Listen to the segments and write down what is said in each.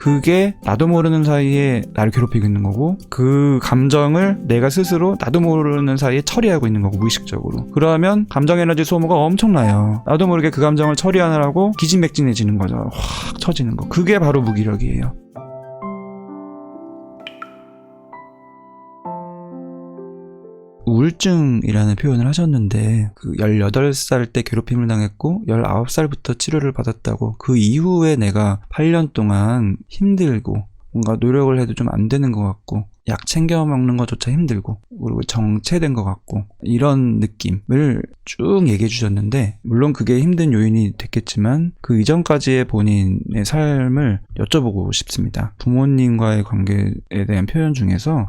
그게 나도 모르는 사이에 나를 괴롭히고 있는 거고, 그 감정을 내가 스스로 나도 모르는 사이에 처리하고 있는 거고, 무의식적으로. 그러면 감정 에너지 소모가 엄청나요. 나도 모르게 그 감정을 처리하느라고 기진맥진해지는 거죠. 확 처지는 거. 그게 바로 무기력이에요. 우울증이라는 표현을 하셨는데, 그 18살 때 괴롭힘을 당했고 19살부터 치료를 받았다고, 그 이후에 내가 8년 동안 힘들고 뭔가 노력을 해도 좀 안 되는 것 같고, 약 챙겨 먹는 것조차 힘들고, 그리고 정체된 것 같고, 이런 느낌을 쭉 얘기해 주셨는데, 물론 그게 힘든 요인이 됐겠지만 그 이전까지의 본인의 삶을 여쭤보고 싶습니다. 부모님과의 관계에 대한 표현 중에서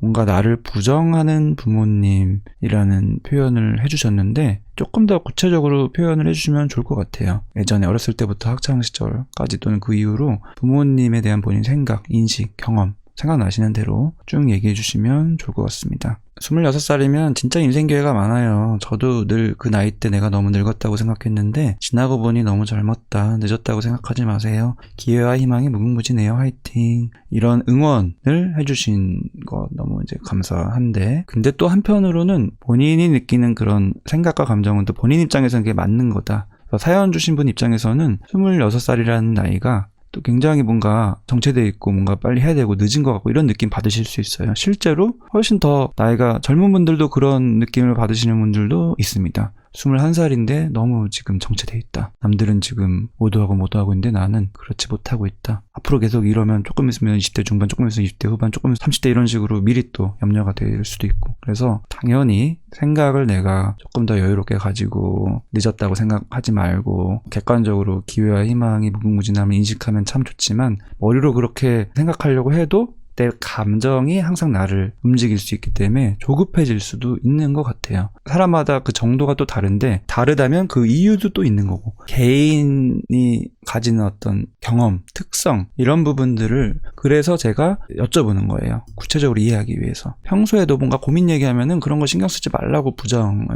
뭔가 나를 부정하는 부모님이라는 표현을 해주셨는데, 조금 더 구체적으로 표현을 해주시면 좋을 것 같아요. 예전에 어렸을 때부터 학창시절까지 또는 그 이후로 부모님에 대한 본인 생각, 인식, 경험, 생각나시는 대로 쭉 얘기해 주시면 좋을 것 같습니다. 26살이면 진짜 인생 기회가 많아요. 저도 늘 그 나이 때 내가 너무 늙었다고 생각했는데, 지나고 보니 너무 젊었다, 늦었다고 생각하지 마세요. 기회와 희망이 무궁무진해요. 화이팅. 이런 응원을 해주신 거 너무 이제 감사한데, 근데 또 한편으로는 본인이 느끼는 그런 생각과 감정은 또 본인 입장에서는 그게 맞는 거다. 사연 주신 분 입장에서는 26살이라는 나이가 또 굉장히 뭔가 정체되어 있고 뭔가 빨리 해야 되고 늦은 것 같고, 이런 느낌 받으실 수 있어요. 실제로 훨씬 더 나이가 젊은 분들도 그런 느낌을 받으시는 분들도 있습니다. 21살인데 너무 지금 정체되어 있다. 남들은 지금 모두하고 있는데 나는 그렇지 못하고 있다. 앞으로 계속 이러면 조금 있으면 20대 중반, 조금 있으면 20대 후반, 조금 있으면 30대, 이런 식으로 미리 또 염려가 될 수도 있고. 그래서 당연히 생각을 내가 조금 더 여유롭게 가지고 늦었다고 생각하지 말고, 객관적으로 기회와 희망이 무궁무진함을 인식하면 참 좋지만, 머리로 그렇게 생각하려고 해도 내 감정이 항상 나를 움직일 수 있기 때문에 조급해질 수도 있는 것 같아요. 사람마다 그 정도가 또 다른데, 다르다면 그 이유도 또 있는 거고, 개인이 가지는 어떤 경험, 특성, 이런 부분들을 그래서 제가 여쭤보는 거예요. 구체적으로 이해하기 위해서. 평소에도 뭔가 고민 얘기하면은 그런 거 신경 쓰지 말라고 부정을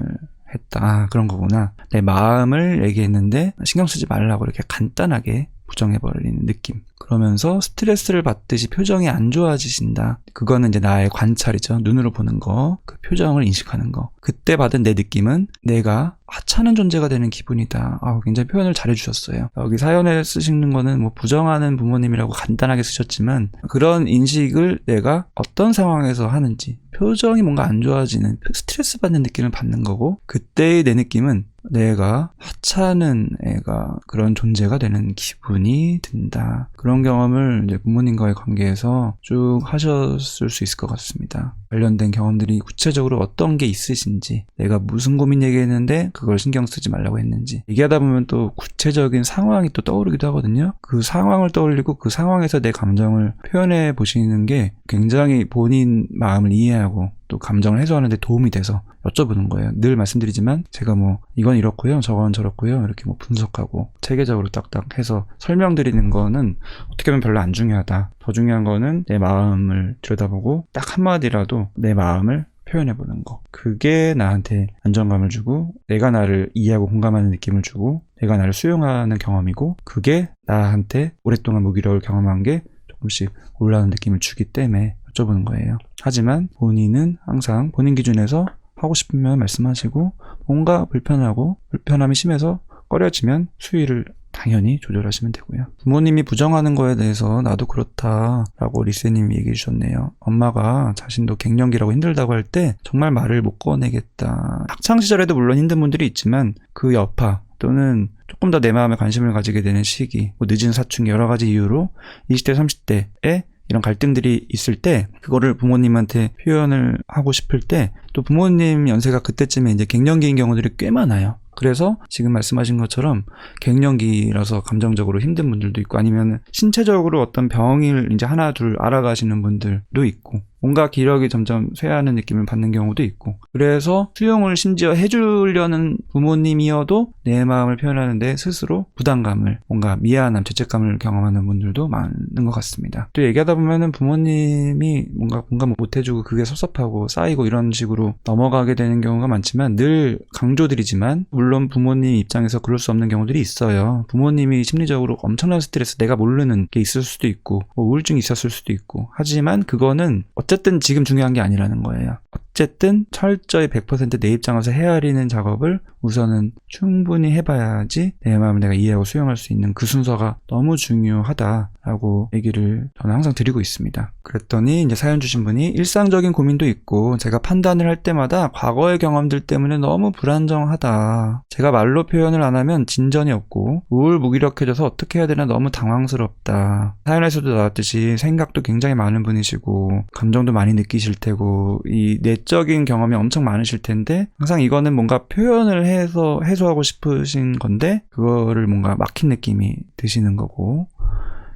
했다. 아, 그런 거구나. 내 마음을 얘기했는데 신경 쓰지 말라고 이렇게 간단하게 부정해버리는 느낌. 그러면서 스트레스를 받듯이 표정이 안 좋아지신다. 그거는 이제 나의 관찰이죠. 눈으로 보는 거, 그 표정을 인식하는 거. 그때 받은 내 느낌은 내가 하찮은 존재가 되는 기분이다. 굉장히 표현을 잘해주셨어요. 여기 사연에 쓰시는 거는 뭐 부정하는 부모님이라고 간단하게 쓰셨지만, 그런 인식을 내가 어떤 상황에서 하는지, 표정이 뭔가 안 좋아지는, 스트레스 받는 느낌을 받는 거고, 그때의 내 느낌은 내가 하찮은 애가, 그런 존재가 되는 기분이 든다. 그런 경험을 이제 부모님과의 관계에서 쭉 하셨을 수 있을 것 같습니다. 관련된 경험들이 구체적으로 어떤 게 있으신지, 내가 무슨 고민 얘기했는데 그걸 신경 쓰지 말라고 했는지, 얘기하다 보면 또 구체적인 상황이 또 떠오르기도 하거든요. 그 상황을 떠올리고 그 상황에서 내 감정을 표현해 보시는 게 굉장히 본인 마음을 이해하고 또 감정을 해소하는 데 도움이 돼서 여쭤보는 거예요. 늘 말씀드리지만 제가 뭐 이건 이렇고요, 저건 저렇고요, 이렇게 뭐 분석하고 체계적으로 딱딱 해서 설명드리는 거는 어떻게 보면 별로 안 중요하다. 더 중요한 거는 내 마음을 들여다보고 딱 한마디라도 내 마음을 표현해보는 거. 그게 나한테 안정감을 주고, 내가 나를 이해하고 공감하는 느낌을 주고, 내가 나를 수용하는 경험이고, 그게 나한테 오랫동안 무기력을 경험한 게 조금씩 올라오는 느낌을 주기 때문에 여쭤보는 거예요. 하지만 본인은 항상 본인 기준에서 하고 싶으면 말씀하시고, 뭔가 불편하고 불편함이 심해서 꺼려지면 수위를 당연히 조절하시면 되고요. 부모님이 부정하는 거에 대해서 나도 그렇다라고 리세님이 얘기해 주셨네요. 엄마가 자신도 갱년기라고 힘들다고 할 때 정말 말을 못 꺼내겠다. 학창시절에도 물론 힘든 분들이 있지만 그 여파 또는 조금 더 내 마음에 관심을 가지게 되는 시기, 뭐 늦은 사춘기, 여러 가지 이유로 20대, 30대에 이런 갈등들이 있을 때 그거를 부모님한테 표현을 하고 싶을 때, 또 부모님 연세가 그때쯤에 이제 갱년기인 경우들이 꽤 많아요. 그래서 지금 말씀하신 것처럼 갱년기라서 감정적으로 힘든 분들도 있고, 아니면 신체적으로 어떤 병을 이제 하나 둘 알아가시는 분들도 있고, 뭔가 기력이 점점 쇠하는 느낌을 받는 경우도 있고, 그래서 수용을 심지어 해주려는 부모님이어도 내 마음을 표현하는데 스스로 부담감을, 뭔가 미안함, 죄책감을 경험하는 분들도 많은 것 같습니다. 또 얘기하다 보면은 부모님이 뭔가 공감 못 해주고 그게 섭섭하고 쌓이고 이런 식으로 넘어가게 되는 경우가 많지만, 늘 강조드리지만 물론 부모님 입장에서 그럴 수 없는 경우들이 있어요. 부모님이 심리적으로 엄청난 스트레스, 내가 모르는 게 있을 수도 있고 뭐 우울증이 있었을 수도 있고, 하지만 그거는 어쨌든 지금 중요한 게 아니라는 거예요. 어쨌든 철저히 100% 내 입장에서 헤아리는 작업을 우선은 충분히 해봐야지 내 마음을 내가 이해하고 수용할 수 있는 그 순서가 너무 중요하다라고 얘기를 저는 항상 드리고 있습니다. 그랬더니 이제 사연 주신 분이 일상적인 고민도 있고 제가 판단을 할 때마다 과거의 경험들 때문에 너무 불안정하다. 제가 말로 표현을 안 하면 진전이 없고 우울무기력해져서 어떻게 해야 되나 너무 당황스럽다. 사연에서도 나왔듯이 생각도 굉장히 많은 분이시고 감정도 많이 느끼실 테고 이 내적인 경험이 엄청 많으실 텐데, 항상 이거는 뭔가 표현을 해서 해소하고 싶으신 건데 그거를 뭔가 막힌 느낌이 드시는 거고,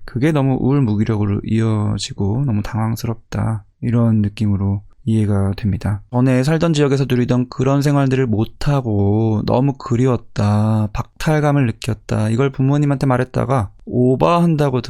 그게 너무 우울무기력으로 이어지고 너무 당황스럽다, 이런 느낌으로 이해가 됩니다. 전에 살던 지역에서 누리던 그런 생활들을 못하고 너무 그리웠다, 박탈감을 느꼈다, 이걸 부모님한테 말했다가 오버한다고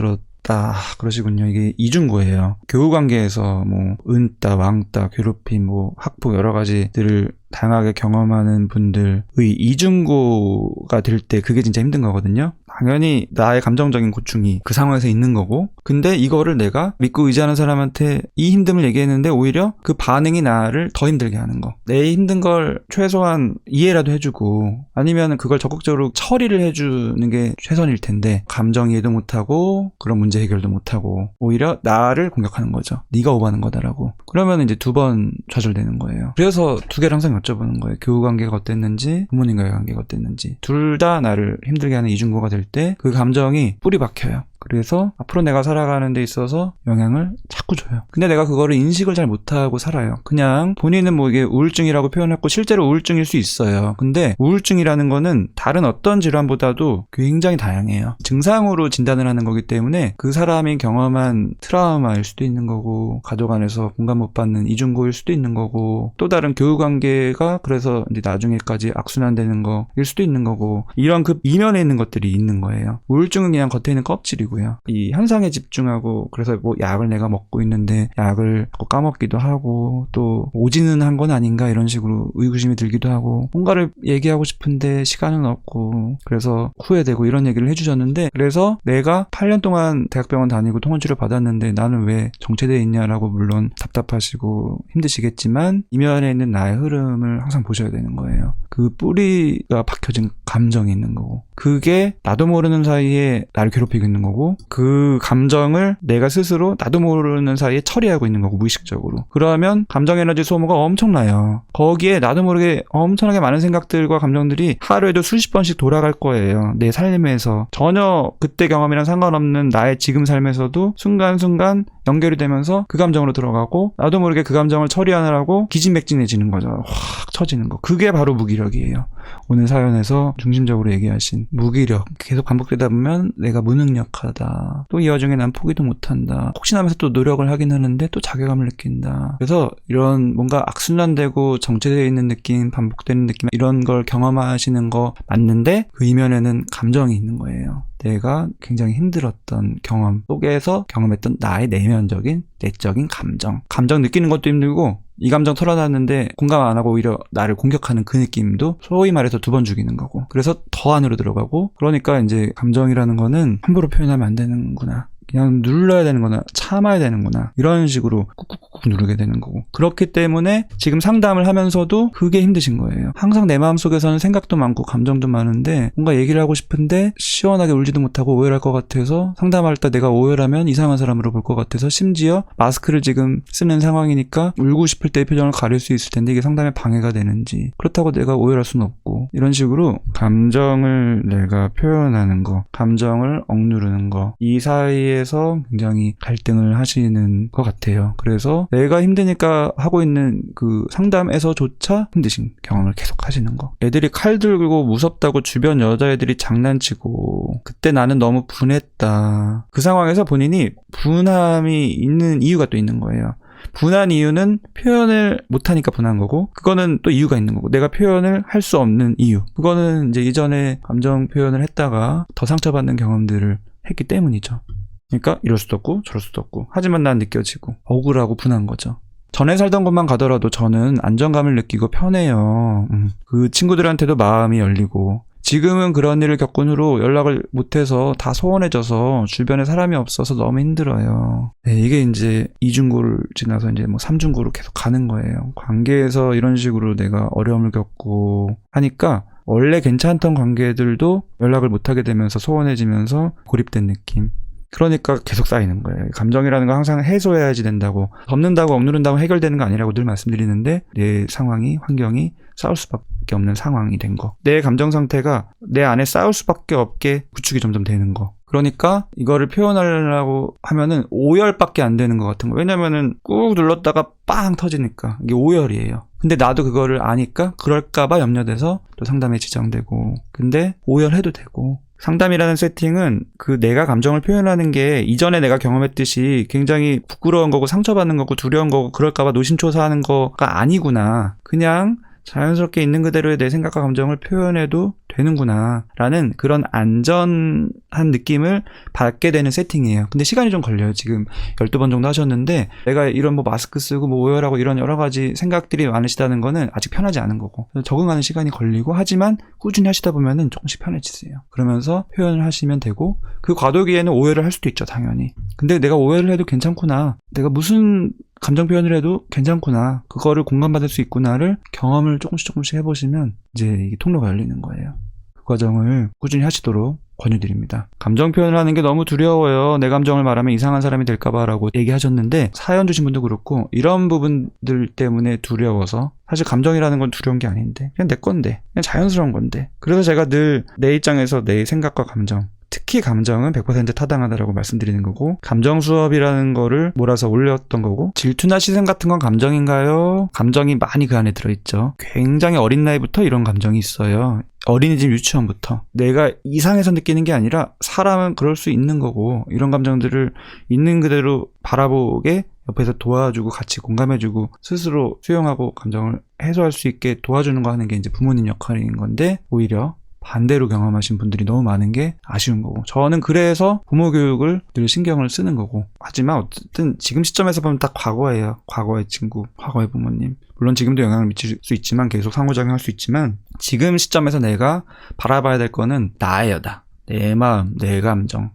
그러시군요. 이게 이중고예요. 교우관계에서 뭐 은따, 왕따, 괴롭힘, 뭐 학폭 여러 가지들을 다양하게 경험하는 분들의 이중고가 될 때 그게 진짜 힘든 거거든요. 당연히 나의 감정적인 고충이 그 상황에서 있는 거고, 근데 이거를 내가 믿고 의지하는 사람한테 이 힘듦을 얘기했는데 오히려 그 반응이 나를 더 힘들게 하는 거. 내 힘든 걸 최소한 이해라도 해주고 아니면 그걸 적극적으로 처리를 해주는 게 최선일 텐데, 감정 이해도 못하고 그런 문제 해결도 못하고 오히려 나를 공격하는 거죠. 네가 오버하는 거다라고. 그러면 이제 두 번 좌절되는 거예요. 그래서 두 개를 항상 여쭤보는 거예요. 교우관계가 어땠는지, 부모님과의 관계가 어땠는지. 둘 다 나를 힘들게 하는 이중고가 될 때 그 감정이 뿌리 박혀요. 그래서 앞으로 내가 살아가는 데 있어서 영향을 자꾸 줘요. 근데 내가 그거를 인식을 잘 못하고 살아요. 그냥 본인은 뭐 이게 우울증이라고 표현했고 실제로 우울증일 수 있어요. 근데 우울증이라는 거는 다른 어떤 질환보다도 굉장히 다양해요. 증상으로 진단을 하는 거기 때문에 그 사람이 경험한 트라우마일 수도 있는 거고, 가족 안에서 공감 못 받는 이중고일 수도 있는 거고, 또 다른 교우관계가 그래서 이제 나중에까지 악순환되는 거일 수도 있는 거고, 이런 그 이면에 있는 것들이 있는 거예요. 우울증은 그냥 겉에 있는 껍질이고 이 현상에 집중하고, 그래서 뭐 약을 내가 먹고 있는데 약을 까먹기도 하고 또 오지는 한 건 아닌가 이런 식으로 의구심이 들기도 하고, 뭔가를 얘기하고 싶은데 시간은 없고 그래서 후회되고, 이런 얘기를 해주셨는데, 그래서 내가 8년 동안 대학병원 다니고 통원치료 받았는데 나는 왜 정체되어 있냐라고 물론 답답하시고 힘드시겠지만 이면에 있는 나의 흐름을 항상 보셔야 되는 거예요. 그 뿌리가 박혀진 감정이 있는 거고, 그게 나도 모르는 사이에 나를 괴롭히고 있는 거고, 그 감정을 내가 스스로 나도 모르는 사이에 처리하고 있는 거고, 무의식적으로. 그러면 감정 에너지 소모가 엄청나요. 거기에 나도 모르게 엄청나게 많은 생각들과 감정들이 하루에도 수십 번씩 돌아갈 거예요. 내 삶에서 전혀 그때 경험이랑 상관없는 나의 지금 삶에서도 순간순간 연결이 되면서 그 감정으로 들어가고, 나도 모르게 그 감정을 처리하느라고 기진맥진해지는 거죠. 확 처지는 거. 그게 바로 무기력이에요. 오늘 사연에서 중심적으로 얘기하신 무기력. 계속 반복되다 보면 내가 무능력하다, 또 이 와중에 난 포기도 못한다, 혹시나 하면서 또 노력을 하긴 하는데 또 자괴감을 느낀다. 그래서 이런 뭔가 악순환되고 정체되어 있는 느낌, 반복되는 느낌, 이런 걸 경험하시는 거 맞는데 그 이면에는 감정이 있는 거예요. 내가 굉장히 힘들었던 경험 속에서 경험했던 나의 내면적인 내적인 감정 느끼는 것도 힘들고, 이 감정 털어놨는데 공감 안 하고 오히려 나를 공격하는 그 느낌도 소위 말해서 두 번 죽이는 거고, 그래서 더 안으로 들어가고, 그러니까 이제 감정이라는 거는 함부로 표현하면 안 되는구나, 그냥 눌러야 되는구나, 참아야 되는구나, 이런 식으로 꾹꾹꾹 누르게 되는 거고, 그렇기 때문에 지금 상담을 하면서도 그게 힘드신 거예요. 항상 내 마음속에서는 생각도 많고 감정도 많은데 뭔가 얘기를 하고 싶은데 시원하게 울지도 못하고 오열할 것 같아서, 상담할 때 내가 오열하면 이상한 사람으로 볼 것 같아서 심지어 마스크를 지금 쓰는 상황이니까 울고 싶을 때의 표정을 가릴 수 있을 텐데 이게 상담에 방해가 되는지, 그렇다고 내가 오열할 수는 없고, 이런 식으로 감정을 내가 표현하는 거, 감정을 억누르는 거, 이 사이에 에서 굉장히 갈등을 하시는 것 같아요. 그래서 내가 힘드니까 하고 있는 그 상담에서조차 힘드신 경험을 계속 하시는 거. 애들이 칼 들고 무섭다고 주변 여자애들이 장난치고 그때 나는 너무 분했다. 그 상황에서 본인이 분함이 있는 이유가 또 있는 거예요. 분한 이유는 표현을 못하니까 분한 거고, 그거는 또 이유가 있는 거고, 내가 표현을 할 수 없는 이유, 그거는 이제 이전에 감정 표현을 했다가 더 상처받는 경험들을 했기 때문이죠. 그러니까 이럴 수도 없고 저럴 수도 없고, 하지만 난 느껴지고 억울하고 분한 거죠. 전에 살던 곳만 가더라도 저는 안정감을 느끼고 편해요. 그 친구들한테도 마음이 열리고, 지금은 그런 일을 겪은 후로 연락을 못해서 다 소원해져서 주변에 사람이 없어서 너무 힘들어요. 네, 이게 이제 이중고를 지나서 이제 뭐 삼중고로 계속 가는 거예요. 관계에서 이런 식으로 내가 어려움을 겪고 하니까 원래 괜찮던 관계들도 연락을 못하게 되면서 소원해지면서 고립된 느낌. 그러니까 계속 쌓이는 거예요. 감정이라는 건 항상 해소해야지 된다고, 덮는다고 억누른다고 해결되는 거 아니라고 늘 말씀드리는데, 내 상황이, 환경이 싸울 수밖에 없는 상황이 된 거, 내 감정 상태가 내 안에 싸울 수밖에 없게 구축이 점점 되는 거. 그러니까 이거를 표현하려고 하면은 오열밖에 안 되는 것 같은 거. 왜냐면은 꾹 눌렀다가 빵 터지니까 이게 오열이에요. 근데 나도 그거를 아니까 그럴까봐 염려돼서 또 상담에 지정되고, 근데 오열해도 되고. 상담이라는 세팅은 그 내가 감정을 표현하는 게 이전에 내가 경험했듯이 굉장히 부끄러운 거고 상처받는 거고 두려운 거고 그럴까봐 노심초사하는 거가 아니구나, 그냥 자연스럽게 있는 그대로의 내 생각과 감정을 표현해도 되는구나 라는 그런 안전한 느낌을 받게 되는 세팅이에요. 근데 시간이 좀 걸려요. 지금 12번 정도 하셨는데, 내가 이런 뭐 마스크 쓰고 뭐 오열하고 이런 여러 가지 생각들이 많으시다는 거는 아직 편하지 않은 거고, 적응하는 시간이 걸리고, 하지만 꾸준히 하시다 보면은 조금씩 편해지세요. 그러면서 표현을 하시면 되고, 그 과도기에는 오열을 할 수도 있죠, 당연히. 근데 내가 오열을 해도 괜찮구나, 내가 무슨 감정 표현을 해도 괜찮구나, 그거를 공감받을 수 있구나를 경험을 조금씩 해보시면 이제 이게 통로가 열리는 거예요. 그 과정을 꾸준히 하시도록 권유드립니다. 감정 표현을 하는 게 너무 두려워요. 내 감정을 말하면 이상한 사람이 될까봐 라고 얘기하셨는데, 사연 주신 분도 그렇고 이런 부분들 때문에 두려워서, 사실 감정이라는 건 두려운 게 아닌데 그냥 내 건데, 그냥 자연스러운 건데, 그래서 제가 늘 내 입장에서 내 생각과 감정, 특히 감정은 100% 타당하다라고 말씀드리는 거고, 감정 수업이라는 거를 몰아서 올렸던 거고, 질투나 시샘 같은 건 감정인가요? 감정이 많이 그 안에 들어있죠. 굉장히 어린 나이부터 이런 감정이 있어요. 어린이집 유치원부터. 내가 이상해서 느끼는 게 아니라 사람은 그럴 수 있는 거고, 이런 감정들을 있는 그대로 바라보게 옆에서 도와주고 같이 공감해주고 스스로 수용하고 감정을 해소할 수 있게 도와주는 거 하는 게 이제 부모님 역할인 건데, 오히려 반대로 경험하신 분들이 너무 많은 게 아쉬운 거고, 저는 그래서 부모 교육을 늘 신경을 쓰는 거고. 하지만 어쨌든 지금 시점에서 보면 딱 과거예요. 과거의 친구, 과거의 부모님. 물론 지금도 영향을 미칠 수 있지만, 계속 상호작용할 수 있지만, 지금 시점에서 내가 바라봐야 될 거는 나예요. 내 마음, 내 감정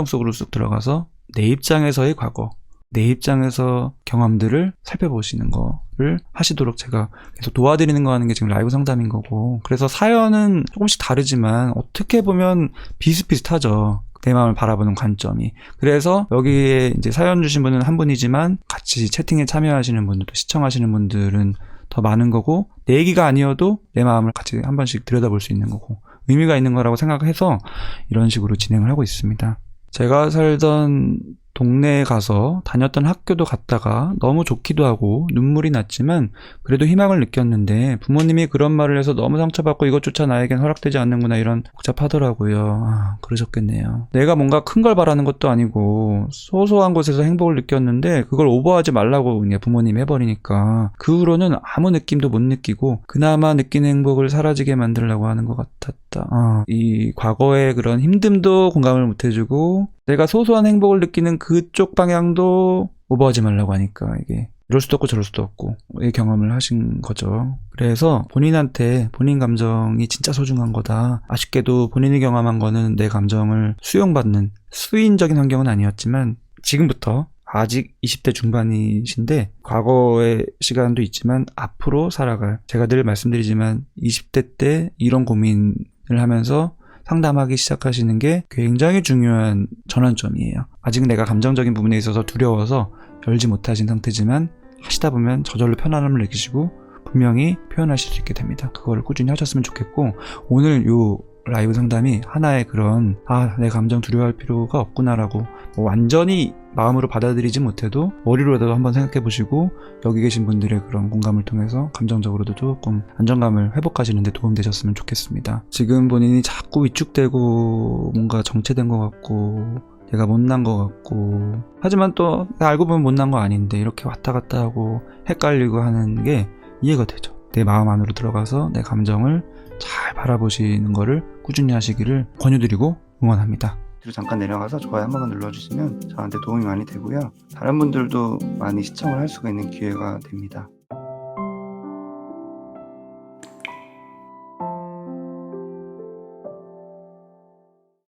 속으로 쑥 들어가서 내 입장에서의 과거, 내 입장에서 경험들을 살펴보시는 거를 하시도록 제가 계속 도와드리는 거 하는 게 지금 라이브 상담인 거고, 그래서 사연은 조금씩 다르지만 어떻게 보면 비슷비슷하죠. 내 마음을 바라보는 관점이. 그래서 여기에 이제 사연 주신 분은 한 분이지만 같이 채팅에 참여하시는 분들도, 시청하시는 분들은 더 많은 거고, 내 얘기가 아니어도 내 마음을 같이 한 번씩 들여다볼 수 있는 거고, 의미가 있는 거라고 생각해서 이런 식으로 진행을 하고 있습니다. 제가 살던 동네에 가서 다녔던 학교도 갔다가 너무 좋기도 하고 눈물이 났지만 그래도 희망을 느꼈는데, 부모님이 그런 말을 해서 너무 상처받고 이것조차 나에겐 허락되지 않는구나, 이런 복잡하더라고요. 그러셨겠네요. 내가 뭔가 큰 걸 바라는 것도 아니고 소소한 곳에서 행복을 느꼈는데 그걸 오버하지 말라고 그냥 부모님이 해버리니까 그 후로는 아무 느낌도 못 느끼고 그나마 느끼는 행복을 사라지게 만들려고 하는 것 같았다. 이 과거의 그런 힘듦도 공감을 못 해주고, 내가 소소한 행복을 느끼는 그쪽 방향도 오버하지 말라고 하니까 이게 이럴 수도 없고 저럴 수도 없고 이 경험을 하신 거죠. 그래서 본인한테 본인 감정이 진짜 소중한 거다. 아쉽게도 본인이 경험한 거는 내 감정을 수용받는 수인적인 환경은 아니었지만, 지금부터 아직 20대 중반이신데 과거의 시간도 있지만 앞으로 살아갈, 제가 늘 말씀드리지만 20대 때 이런 고민을 하면서 상담하기 시작하시는 게 굉장히 중요한 전환점이에요. 아직 내가 감정적인 부분에 있어서 두려워서 열지 못하신 상태지만 하시다 보면 저절로 편안함을 느끼시고 분명히 표현하실 수 있게 됩니다. 그걸 꾸준히 하셨으면 좋겠고, 오늘 요 라이브 상담이 하나의 그런 내 감정 두려워할 필요가 없구나라고 완전히 마음으로 받아들이지 못해도 머리로라도 한번 생각해 보시고, 여기 계신 분들의 그런 공감을 통해서 감정적으로도 조금 안정감을 회복하시는 데 도움되셨으면 좋겠습니다. 지금 본인이 자꾸 위축되고 뭔가 정체된 것 같고 내가 못난 것 같고, 하지만 또 알고 보면 못난 거 아닌데 이렇게 왔다 갔다 하고 헷갈리고 하는 게 이해가 되죠. 내 마음 안으로 들어가서 내 감정을 잘 바라보시는 거를 꾸준히 하시기를 권유드리고 응원합니다. 뒤로 잠깐 내려가서 좋아요 한 번만 눌러주시면 저한테 도움이 많이 되고요. 다른 분들도 많이 시청을 할 수가 있는 기회가 됩니다.